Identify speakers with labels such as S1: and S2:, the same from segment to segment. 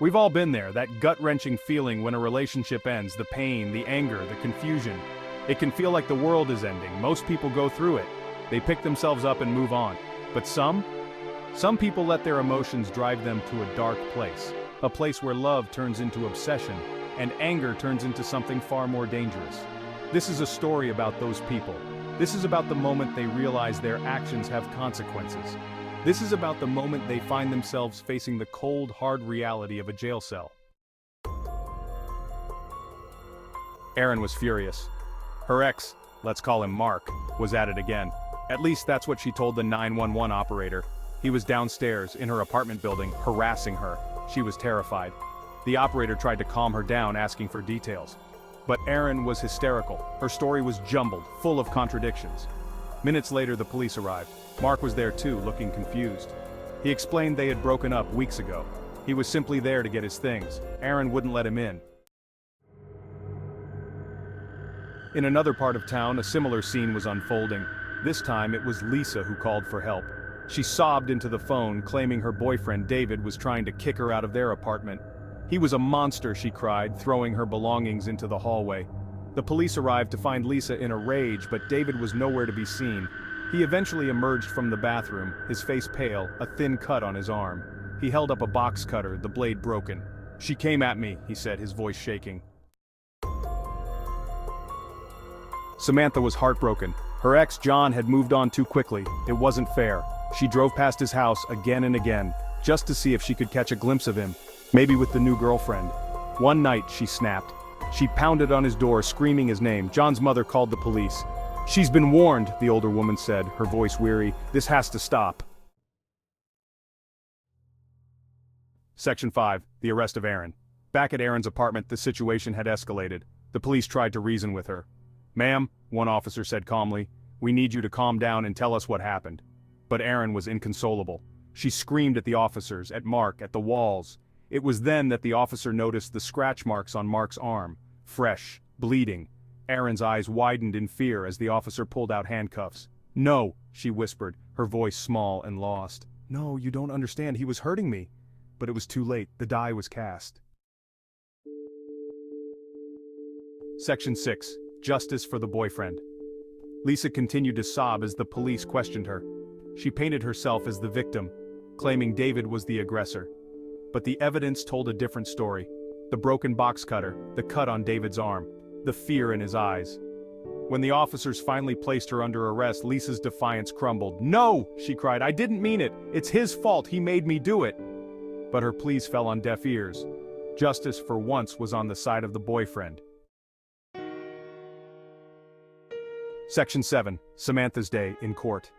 S1: We've all been there, that gut-wrenching feeling when a relationship ends, the pain, the anger, the confusion. It can feel like the world is ending. Most people go through it. They pick themselves up and move on. But some people let their emotions drive them to a dark place. A place where love turns into obsession, and anger turns into something far more dangerous. This is a story about those people. This is about the moment they realize their actions have consequences. This is about the moment they find themselves facing the cold, hard reality of a jail cell. Aron was furious. Her ex, let's call him Mark, was at it again. At least that's what she told the 911 operator. He was downstairs in her apartment building, harassing her. She was terrified. The operator tried to calm her down, asking for details. But Aron was hysterical. Her story was jumbled, full of contradictions. Minutes later, the police arrived. Mark was there too, looking confused. He explained they had broken up weeks ago. He was simply there to get his things. Aron wouldn't let him in. In another part of town, a similar scene was unfolding. This time, it was Lisa who called for help. She sobbed into the phone, claiming her boyfriend David was trying to kick her out of their apartment. He was a monster, she cried, throwing her belongings into the hallway. The police arrived to find Lisa in a rage, but David was nowhere to be seen. He eventually emerged from the bathroom, his face pale, a thin cut on his arm. He held up a box cutter, the blade broken. "She came at me," he said, his voice shaking. Samantha was heartbroken. Her ex, John, had moved on too quickly. It wasn't fair. She drove past his house again and again, just to see if she could catch a glimpse of him, maybe with the new girlfriend. One night, she snapped. She pounded on his door, screaming his name. John's mother called the police. "She's been warned," the older woman said, her voice weary. "This has to stop." Section 5, The Arrest of Aron. Back at Aron's apartment, the situation had escalated. The police tried to reason with her. "Ma'am," one officer said calmly, "we need you to calm down and tell us what happened." But Aron was inconsolable. She screamed at the officers, at Mark, at the walls. It was then that the officer noticed the scratch marks on Mark's arm. Fresh, bleeding. Aron's eyes widened in fear as the officer pulled out handcuffs. "No," she whispered, her voice small and lost. "No, you don't understand, he was hurting me." But it was too late, the die was cast. Section 6, Justice for the Boyfriend. Lisa continued to sob as the police questioned her. She painted herself as the victim, claiming David was the aggressor. But the evidence told a different story. The broken box cutter, the cut on David's arm, the fear in his eyes. When the officers finally placed her under arrest, Lisa's defiance crumbled. "No!" she cried. "I didn't mean it. It's his fault. He made me do it." But her pleas fell on deaf ears. Justice for once was on the side of the boyfriend. Section 7, Samantha's Day in Court.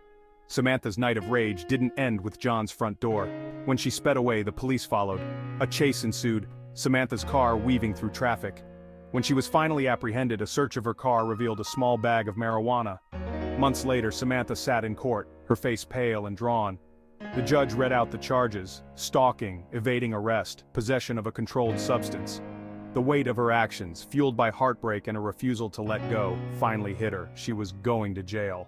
S1: Samantha's night of rage didn't end with John's front door. When she sped away, the police followed. A chase ensued, Samantha's car weaving through traffic. When she was finally apprehended, a search of her car revealed a small bag of marijuana. Months later, Samantha sat in court, her face pale and drawn. The judge read out the charges: stalking, evading arrest, possession of a controlled substance. The weight of her actions, fueled by heartbreak and a refusal to let go, finally hit her. She was going to jail.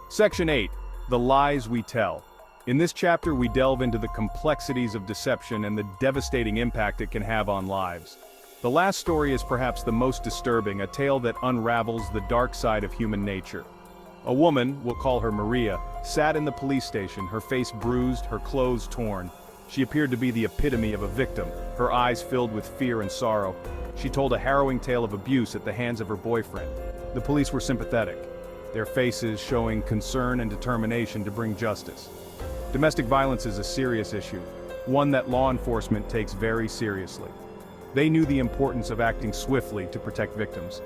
S1: Section 8, The Lies We Tell. In this chapter, we delve into the complexities of deception and the devastating impact it can have on lives. The last story is perhaps the most disturbing, a tale that unravels the dark side of human nature. A woman, we'll call her Maria, sat in the police station, her face bruised, her clothes torn. She appeared to be the epitome of a victim, her eyes filled with fear and sorrow. She told a harrowing tale of abuse at the hands of her boyfriend. The police were sympathetic, their faces showing concern and determination to bring justice. Domestic violence is a serious issue, one that law enforcement takes very seriously. They knew the importance of acting swiftly to protect victims.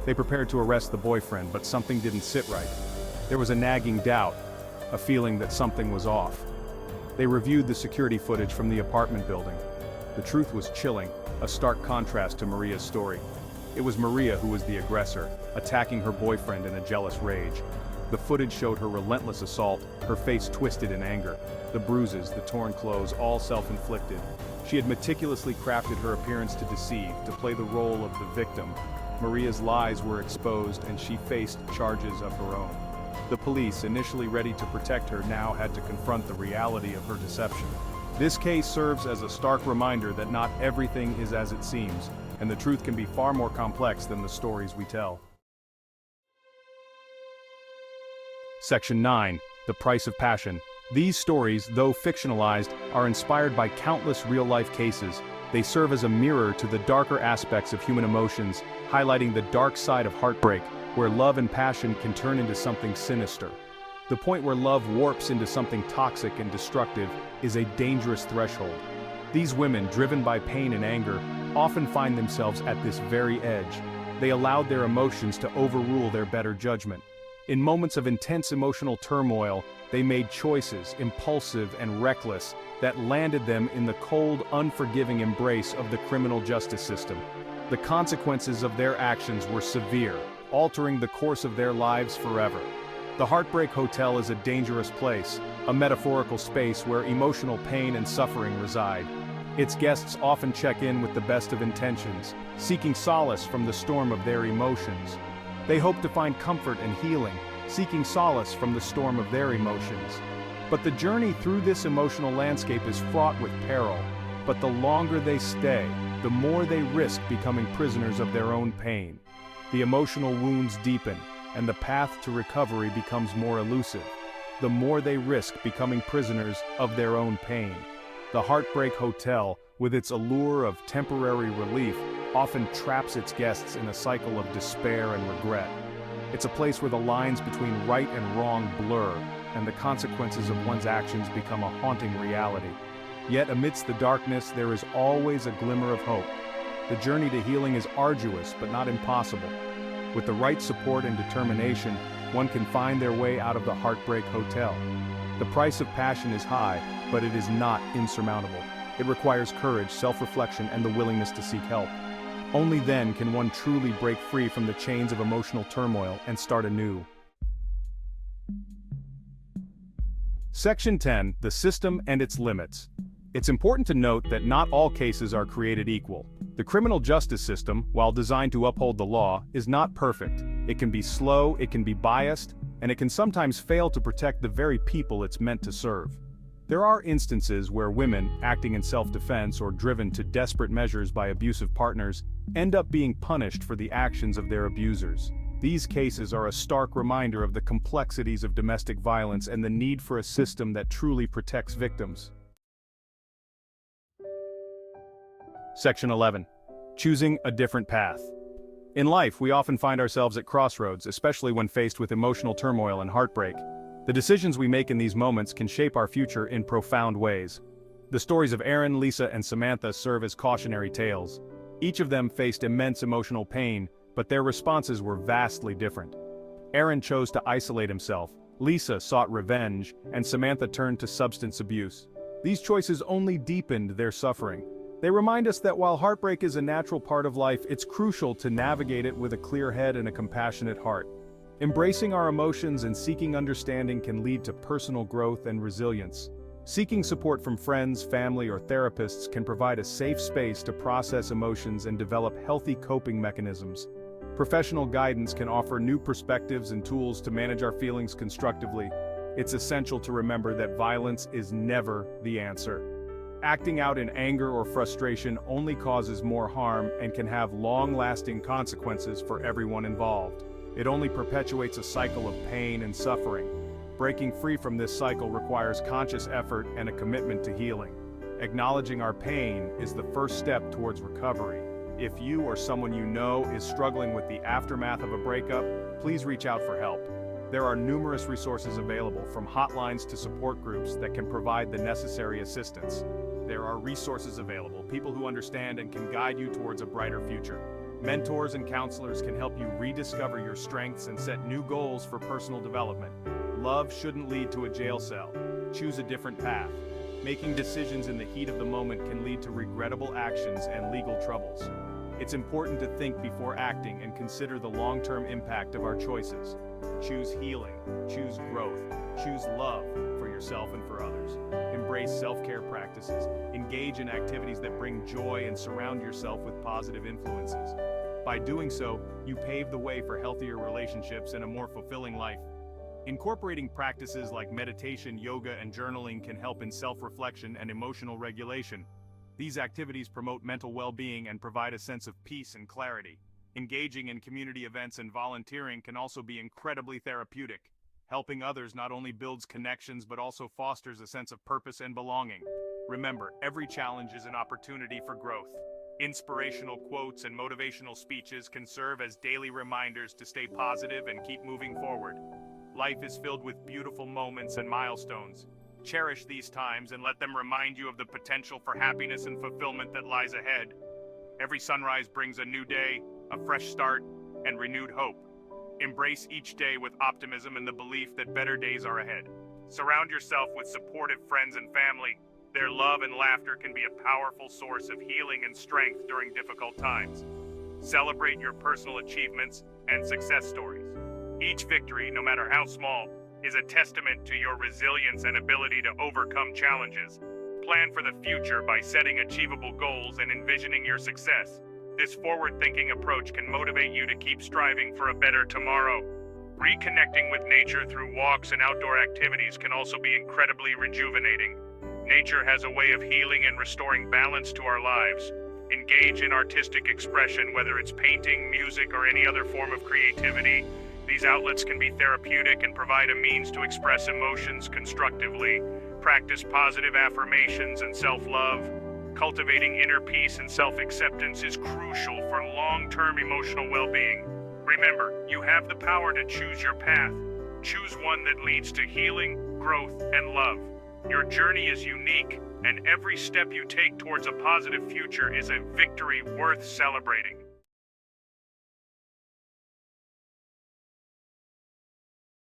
S1: They prepared to arrest the boyfriend, but something didn't sit right. There was a nagging doubt, a feeling that something was off. They reviewed the security footage from the apartment building. The truth was chilling, a stark contrast to Maria's story. It was Maria who was the aggressor, attacking her boyfriend in a jealous rage. The footage showed her relentless assault, her face twisted in anger. The bruises, the torn clothes, all self-inflicted. She had meticulously crafted her appearance to deceive, to play the role of the victim. Maria's lies were exposed and she faced charges of her own. The police, initially ready to protect her, now had to confront the reality of her deception. This case serves as a stark reminder that not everything is as it seems, and the truth can be far more complex than the stories we tell. Section 9. The Price of Passion. These stories, though fictionalized, are inspired by countless real-life cases. They serve as a mirror to the darker aspects of human emotions, highlighting the dark side of heartbreak, where love and passion can turn into something sinister. The point where love warps into something toxic and destructive is a dangerous threshold. These women, driven by pain and anger, often find themselves at this very edge. They allowed their emotions to overrule their better judgment. In moments of intense emotional turmoil, they made choices, impulsive and reckless, that landed them in the cold, unforgiving embrace of the criminal justice system. The consequences of their actions were severe, altering the course of their lives forever. The Heartbreak Hotel is a dangerous place, a metaphorical space where emotional pain and suffering reside. Its guests often check in with the best of intentions, seeking solace from the storm of their emotions. They hope to find comfort and healing, seeking solace from the storm of their emotions. But the journey through this emotional landscape is fraught with peril. But the longer they stay, the more they risk becoming prisoners of their own pain. The emotional wounds deepen, and the path to recovery becomes more elusive. The more they risk becoming prisoners of their own pain. The Heartbreak Hotel, with its allure of temporary relief, often traps its guests in a cycle of despair and regret. It's a place where the lines between right and wrong blur, and the consequences of one's actions become a haunting reality. Yet amidst the darkness, there is always a glimmer of hope. The journey to healing is arduous, but not impossible. With the right support and determination, one can find their way out of the Heartbreak Hotel. The price of passion is high, but it is not insurmountable. It requires courage, self-reflection, and the willingness to seek help. Only then can one truly break free from the chains of emotional turmoil and start anew. Section 10. The System and Its Limits. It's important to note that not all cases are created equal. The criminal justice system, while designed to uphold the law, is not perfect. It can be slow, it can be biased, and it can sometimes fail to protect the very people it's meant to serve. There are instances where women, acting in self-defense or driven to desperate measures by abusive partners, end up being punished for the actions of their abusers. These cases are a stark reminder of the complexities of domestic violence and the need for a system that truly protects victims. Section 11. Choosing a different path. In life, we often find ourselves at crossroads, especially when faced with emotional turmoil and heartbreak. The decisions we make in these moments can shape our future in profound ways. The stories of Aron, Lisa, and Samantha serve as cautionary tales. Each of them faced immense emotional pain, but their responses were vastly different. Aron chose to isolate himself, Lisa sought revenge, and Samantha turned to substance abuse. These choices only deepened their suffering. They remind us that while heartbreak is a natural part of life, it's crucial to navigate it with a clear head and a compassionate heart. Embracing our emotions and seeking understanding can lead to personal growth and resilience. Seeking support from friends, family, or therapists can provide a safe space to process emotions and develop healthy coping mechanisms. Professional guidance can offer new perspectives and tools to manage our feelings constructively. It's essential to remember that violence is never the answer. Acting out in anger or frustration only causes more harm and can have long-lasting consequences for everyone involved. It only perpetuates a cycle of pain and suffering. Breaking free from this cycle requires conscious effort and a commitment to healing. Acknowledging our pain is the first step towards recovery. If you or someone you know is struggling with the aftermath of a breakup, please reach out for help. There are numerous resources available, from hotlines to support groups that can provide the necessary assistance. There are resources available, people who understand and can guide you towards a brighter future. Mentors and counselors can help you rediscover your strengths and set new goals for personal development. Love shouldn't lead to a jail cell. Choose a different path. Making decisions in the heat of the moment can lead to regrettable actions and legal troubles. It's important to think before acting and consider the long-term impact of our choices. Choose healing, choose growth, choose love for yourself and for others. Embrace self-care practices, engage in activities that bring joy, and surround yourself with positive influences. By doing so, you pave the way for healthier relationships and a more fulfilling life. Incorporating practices like meditation, yoga, and journaling can help in self-reflection and emotional regulation. These activities promote mental well-being and provide a sense of peace and clarity. Engaging in community events and volunteering can also be incredibly therapeutic. Helping others not only builds connections but also fosters a sense of purpose and belonging. Remember, every challenge is an opportunity for growth. Inspirational quotes and motivational speeches can serve as daily reminders to stay positive and keep moving forward. Life is filled with beautiful moments and milestones. Cherish these times and let them remind you of the potential for happiness and fulfillment that lies ahead. Every sunrise brings a new day, a fresh start, and renewed hope. Embrace each day with optimism and the belief that better days are ahead. Surround yourself with supportive friends and family. Their love and laughter can be a powerful source of healing and strength during difficult times. Celebrate your personal achievements and success stories. Each victory, no matter how small, is a testament to your resilience and ability to overcome challenges. Plan for the future by setting achievable goals and envisioning your success. This forward-thinking approach can motivate you to keep striving for a better tomorrow. Reconnecting with nature through walks and outdoor activities can also be incredibly rejuvenating. Nature has a way of healing and restoring balance to our lives. Engage in artistic expression, whether it's painting, music, or any other form of creativity. These outlets can be therapeutic and provide a means to express emotions constructively. Practice positive affirmations and self-love. Cultivating inner peace and self-acceptance is crucial for long-term emotional well-being. Remember, you have the power to choose your path. Choose one that leads to healing, growth, and love. Your journey is unique, and every step you take towards a positive future is a victory worth celebrating.